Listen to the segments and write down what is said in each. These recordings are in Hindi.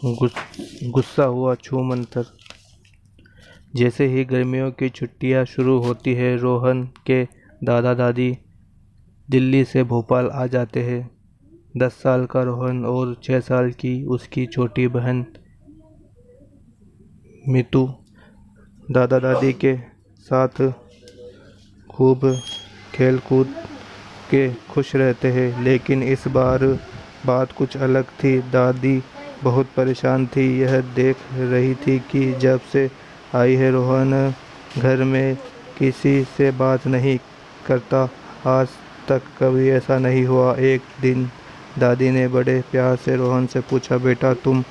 गुस्सा हुआ छूमंतर। जैसे ही गर्मियों की छुट्टियां शुरू होती है, रोहन के दादा दादी दिल्ली से भोपाल आ जाते हैं। 10 साल का रोहन और 6 साल की उसकी छोटी बहन मीतू दादा दादी के साथ खूब खेल कूद के खुश रहते हैं। लेकिन इस बार बात कुछ अलग थी। दादी बहुत परेशान थी। यह देख रही थी कि जब से आई है रोहन घर में किसी से बात नहीं करता। आज तक कभी ऐसा नहीं हुआ। एक दिन दादी ने बड़े प्यार से रोहन से पूछा, बेटा तुम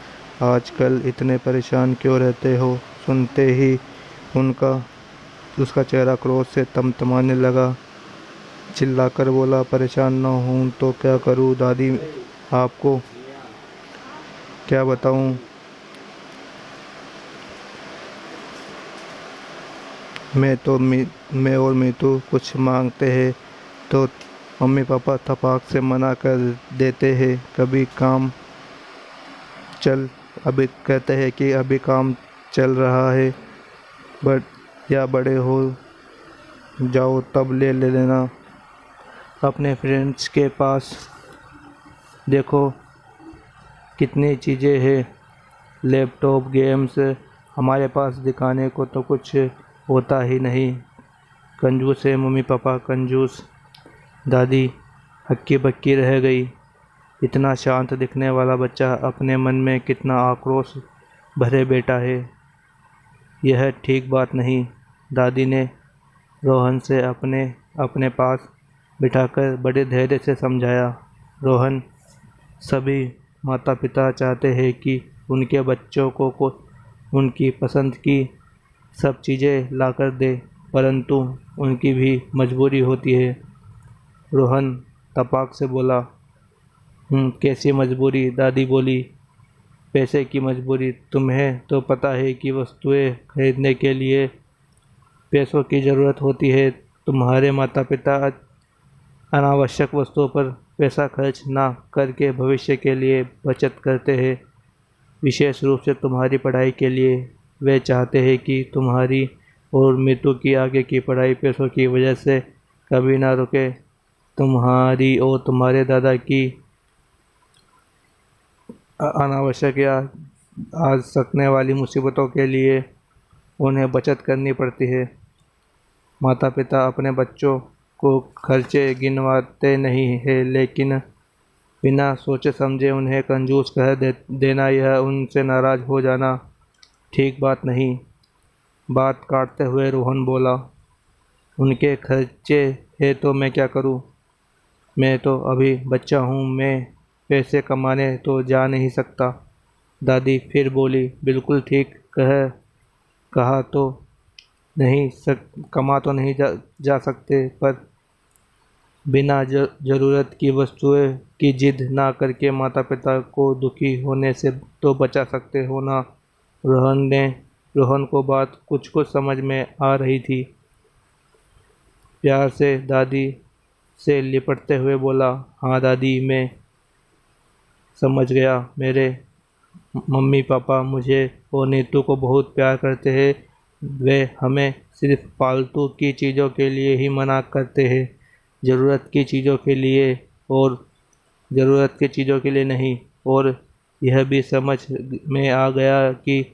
आजकल इतने परेशान क्यों रहते हो? सुनते ही उनका उसका चेहरा क्रोध से तमतमाने लगा। चिल्लाकर बोला, परेशान न हूँ तो क्या करूँ दादी, आपको क्या बताऊँ। मैं और मीतू कुछ मांगते हैं तो मम्मी पापा थपाक से मना कर देते हैं। कभी काम चल अभी कहते हैं कि अभी काम चल रहा है, बट या बड़े हो जाओ तब ले लेना। अपने फ्रेंड्स के पास देखो कितनी चीज़ें हैं, लैपटॉप, गेम्स। हमारे पास दिखाने को तो कुछ होता ही नहीं। कंजूस है मम्मी पापा, कंजूस। दादी हक्की बक्की रह गई। इतना शांत दिखने वाला बच्चा अपने मन में कितना आक्रोश भरे बैठा है। यह ठीक बात नहीं। दादी ने रोहन से अपने अपने पास बिठाकर बड़े धैर्य से समझाया। रोहन, सभी माता पिता चाहते हैं कि उनके बच्चों को उनकी पसंद की सब चीज़ें लाकर दे, परंतु उनकी भी मजबूरी होती है। रोहन तपाक से बोला। कैसी मजबूरी? दादी बोली, पैसे की मजबूरी। तुम्हें तो पता है कि वस्तुएं खरीदने के लिए पैसों की ज़रूरत होती है। तुम्हारे माता पिता अनावश्यक वस्तुओं पर पैसा खर्च ना करके भविष्य के लिए बचत करते हैं। विशेष रूप से तुम्हारी पढ़ाई के लिए वे चाहते हैं कि तुम्हारी और मीतू की आगे की पढ़ाई पैसों की वजह से कभी ना रुके। तुम्हारी और तुम्हारे दादा की अनावश्यक या आ सकने वाली मुसीबतों के लिए उन्हें बचत करनी पड़ती है। माता पिता अपने बच्चों को खर्चे गिनवाते नहीं हैं, लेकिन बिना सोचे समझे उन्हें कंजूस कह देना, यह उनसे नाराज़ हो जाना ठीक बात नहीं। बात काटते हुए रोहन बोला, उनके खर्चे हैं तो मैं क्या करूं? मैं तो अभी बच्चा हूं, मैं पैसे कमाने तो जा नहीं सकता। दादी फिर बोली, बिल्कुल ठीक कहा तो नहीं कमा तो नहीं जा सकते, पर बिना ज़रूरत की वस्तुएं की जिद ना करके माता पिता को दुखी होने से तो बचा सकते हो ना। रोहन को बात कुछ कुछ समझ में आ रही थी। प्यार से दादी से लिपटते हुए बोला, हाँ दादी, मैं समझ गया। मेरे मम्मी पापा मुझे और नीतू को बहुत प्यार करते हैं। वे हमें सिर्फ फालतू की चीज़ों के लिए ही मना करते हैं, ज़रूरत की चीज़ों के लिए और ज़रूरत की चीज़ों के लिए नहीं। और यह भी समझ में आ गया कि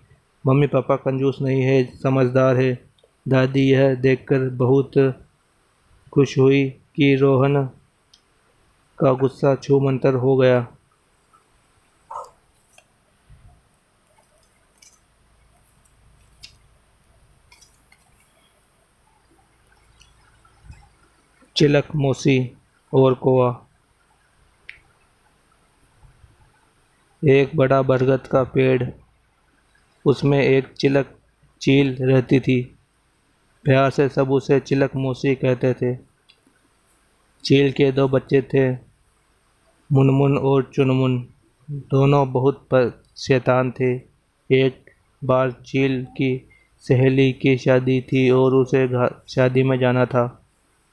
मम्मी पापा कंजूस नहीं है, समझदार है। दादी यह देखकर बहुत खुश हुई कि रोहन का गुस्सा छूमंतर हो गया। चिलक मौसी और कोआ। एक बड़ा बरगद का पेड़, उसमें एक चिलक चील रहती थी। प्यार से सब उसे चिलक मौसी कहते थे। चील के दो बच्चे थे, मुनमुन और चुनमुन। दोनों बहुत शैतान थे। एक बार चील की सहेली की शादी थी और उसे शादी में जाना था।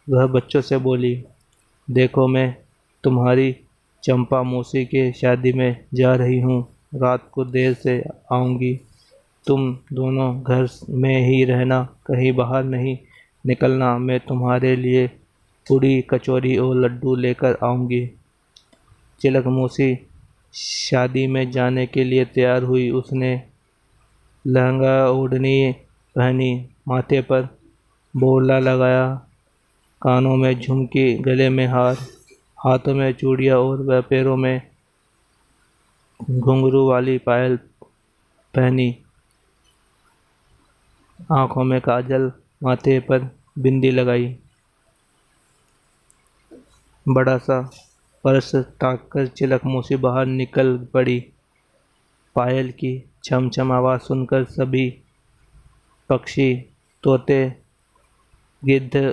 वह बच्चों से बोली, देखो मैं तुम्हारी चंपा मौसी के शादी में जा रही हूँ। रात को देर से आऊँगी। तुम दोनों घर में ही रहना, कहीं बाहर नहीं निकलना। मैं तुम्हारे लिए पूड़ी कचौरी और लड्डू लेकर आऊँगी। चिलक मौसी शादी में जाने के लिए तैयार हुई। उसने लहंगा ओढ़नी पहनी, माथे पर बोला लगाया, कानों में झुमकी, गले में हार, हाथों में चूड़ियाँ और वह पैरों में घुंघरू वाली पायल पहनी। आंखों में काजल, माथे पर बिंदी लगाई। बड़ा सा पर्स टाँगकर चिलक मौसी बाहर निकल पड़ी। पायल की छम छम आवाज़ सुनकर सभी पक्षी, तोते, गिद्ध,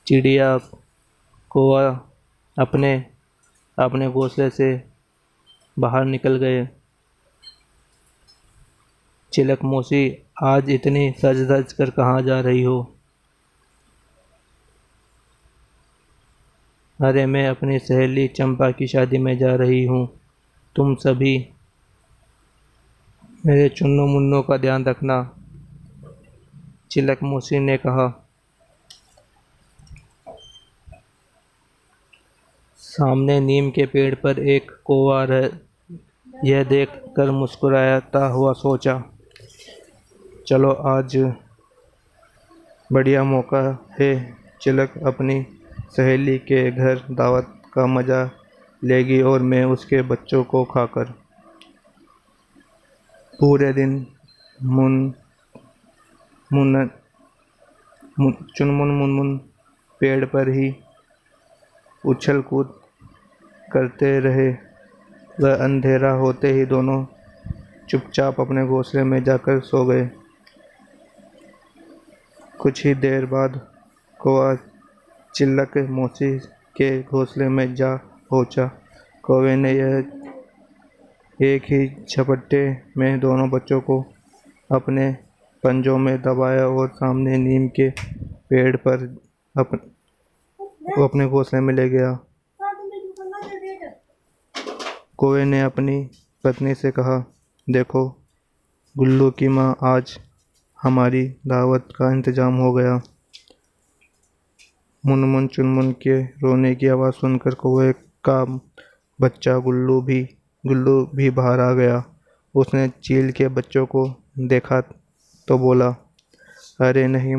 चिड़िया, कौवा अपने अपने घोंसले से बाहर निकल गए। चिलक मौसी, आज इतनी सज धज कर कहाँ जा रही हो? अरे मैं अपनी सहेली चंपा की शादी में जा रही हूँ। तुम सभी मेरे चुन्नू मुन्नू का ध्यान रखना, चिलक मौसी ने कहा। सामने नीम के पेड़ पर एक कौवा यह देख कर मुस्कुराता हुआ सोचा, चलो आज बढ़िया मौका है। चिलक अपनी सहेली के घर दावत का मज़ा लेगी और मैं उसके बच्चों को खाकर। पूरे दिन मुन मुन चुनमुन मुनमुन पेड़ पर ही उछल कूद करते रहे। वह अंधेरा होते ही दोनों चुपचाप अपने घोंसले में जाकर सो गए। कुछ ही देर बाद कौवा चिलक मौसी के घोंसले में जा पहुंचा। कौवे ने यह एक ही झपट्टे में दोनों बच्चों को अपने पंजों में दबाया और सामने नीम के पेड़ पर वो अपने घोंसले में ले गया। कौवे ने अपनी पत्नी से कहा, देखो गुल्लू की माँ, आज हमारी दावत का इंतजाम हो गया। मुनमुन चुनमुन के रोने की आवाज़ सुनकर कौवे का बच्चा गुल्लू भी बाहर आ गया। उसने चील के बच्चों को देखा तो बोला, अरे नहीं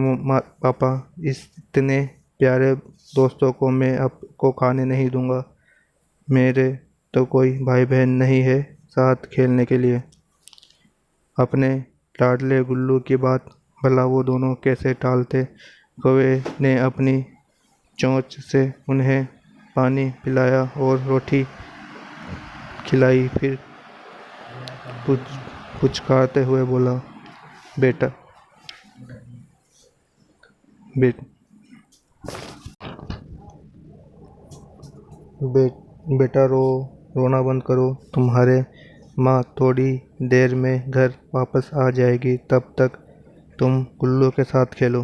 पापा, इतने प्यारे दोस्तों को मैं आपको खाने नहीं दूंगा। मेरे तो कोई भाई बहन नहीं है साथ खेलने के लिए। अपने लाडले गुल्लू की बात भला वो दोनों कैसे टालते। कौवे ने अपनी चोंच से उन्हें पानी पिलाया और रोटी खिलाई। फिर पुचकारते हुए बोला, बेटा बे, बे, बेटा रोना बंद करो। तुम्हारे माँ थोड़ी देर में घर वापस आ जाएगी, तब तक तुम गुल्लू के साथ खेलो।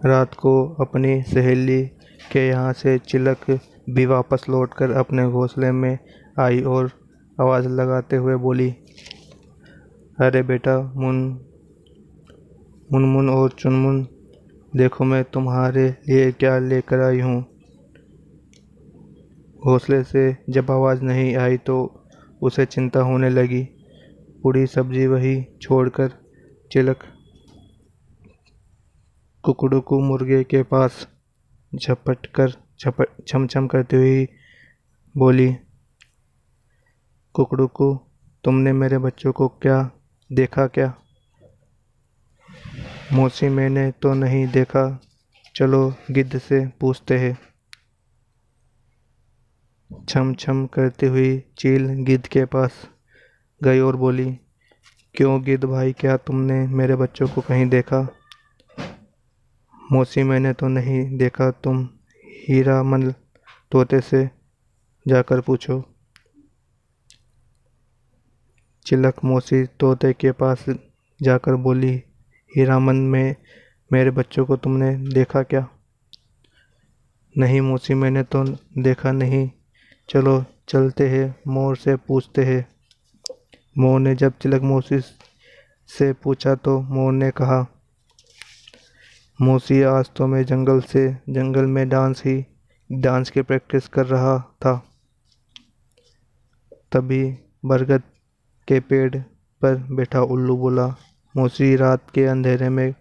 रात को अपनी सहेली के यहाँ से चिलक भी वापस लौटकर अपने घोंसले में आई और आवाज़ लगाते हुए बोली, अरे बेटा मुनमुन और चुनमुन, देखो मैं तुम्हारे लिए क्या लेकर आई हूँ। घोंसले से जब आवाज़ नहीं आई तो उसे चिंता होने लगी। पूरी सब्जी वही छोड़कर चिलक कुकड़ू मुर्गे के पास छम छम करती हुई बोली, कुकड़ू, तुमने मेरे बच्चों को क्या देखा क्या? मौसी, मैंने तो नहीं देखा, चलो गिद्ध से पूछते हैं। छम छम करती हुई चील गिद्ध के पास गई और बोली, क्यों गिद्ध भाई, क्या तुमने मेरे बच्चों को कहीं देखा? मौसी, मैंने तो नहीं देखा, तुम हीरामन तोते से जाकर पूछो। चिलक मौसी तोते के पास जाकर बोली, हीरामन, मेरे बच्चों को तुमने देखा क्या? नहीं मौसी, मैंने तो देखा नहीं। चलो चलते हैं, मोर से पूछते हैं। मोर ने जब तिलक मौसी से पूछा तो मोर ने कहा, मौसी आज तो मैं जंगल में डांस की प्रैक्टिस कर रहा था। तभी बरगद के पेड़ पर बैठा उल्लू बोला, मौसी रात के अंधेरे में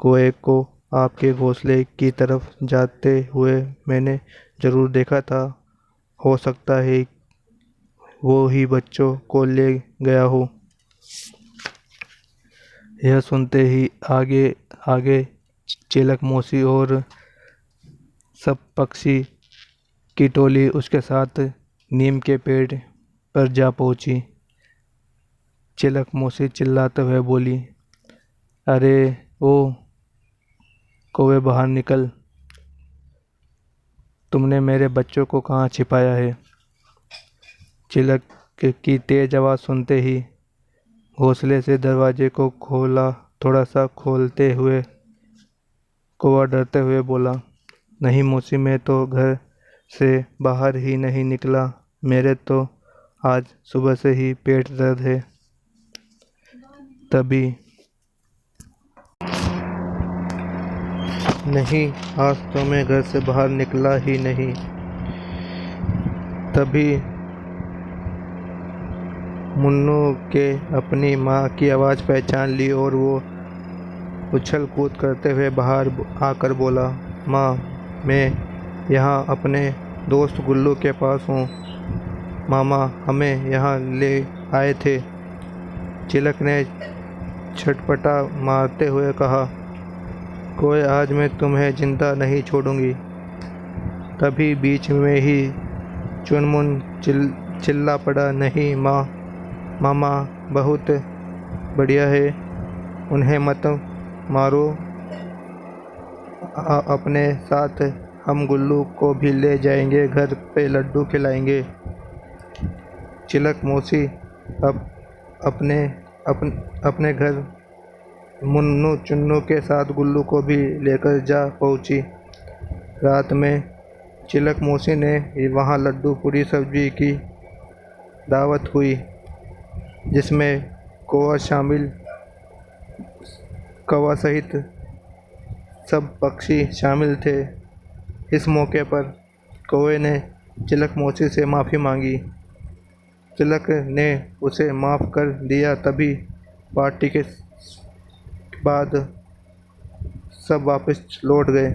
कोए को आपके घोंसले की तरफ जाते हुए मैंने जरूर देखा था। हो सकता है वो ही बच्चों को ले गया हो। यह सुनते ही आगे आगे चिलक मौसी और सब पक्षी की टोली उसके साथ नीम के पेड़ पर जा पहुंची। चिलक मौसी चिल्लाते हुए बोली, अरे ओ कौवे बाहर निकल, तुमने मेरे बच्चों को कहाँ छिपाया है? चिलक की तेज आवाज़ सुनते ही घोंसले से दरवाजे को खोला। थोड़ा सा खोलते हुए कौवा डरते हुए बोला, नहीं मौसी, मैं तो घर से बाहर ही नहीं निकला। मेरे तो आज सुबह से ही पेट दर्द है। तभी नहीं, आज तो मैं घर से बाहर निकला ही नहीं। तभी मुन्नू के अपनी माँ की आवाज़ पहचान ली और वो उछल कूद करते हुए बाहर आकर बोला, माँ, मैं यहाँ अपने दोस्त गुल्लू के पास हूँ। मामा हमें यहाँ ले आए थे। चिलक ने छटपटा मारते हुए कहा, कोई आज मैं तुम्हें जिंदा नहीं छोड़ूंगी। तभी बीच में ही चुनमुन चिल्ला पड़ा, नहीं माँ, मामा बहुत बढ़िया है, उन्हें मत मारो। अपने साथ हम गुल्लू को भी ले जाएंगे, घर पे लड्डू खिलाएंगे। चिलक मौसी अब अपने अपने घर मुन्नू चुन्नू के साथ गुल्लू को भी लेकर जा पहुंची। रात में चिलक मौसी ने वहाँ लड्डू पूरी सब्जी की दावत हुई, जिसमें कौवा सहित सब पक्षी शामिल थे। इस मौके पर कौवे ने चिलक मौसी से माफ़ी मांगी। चिलक ने उसे माफ़ कर दिया। तभी पार्टी के बाद सब वापस लौट गए।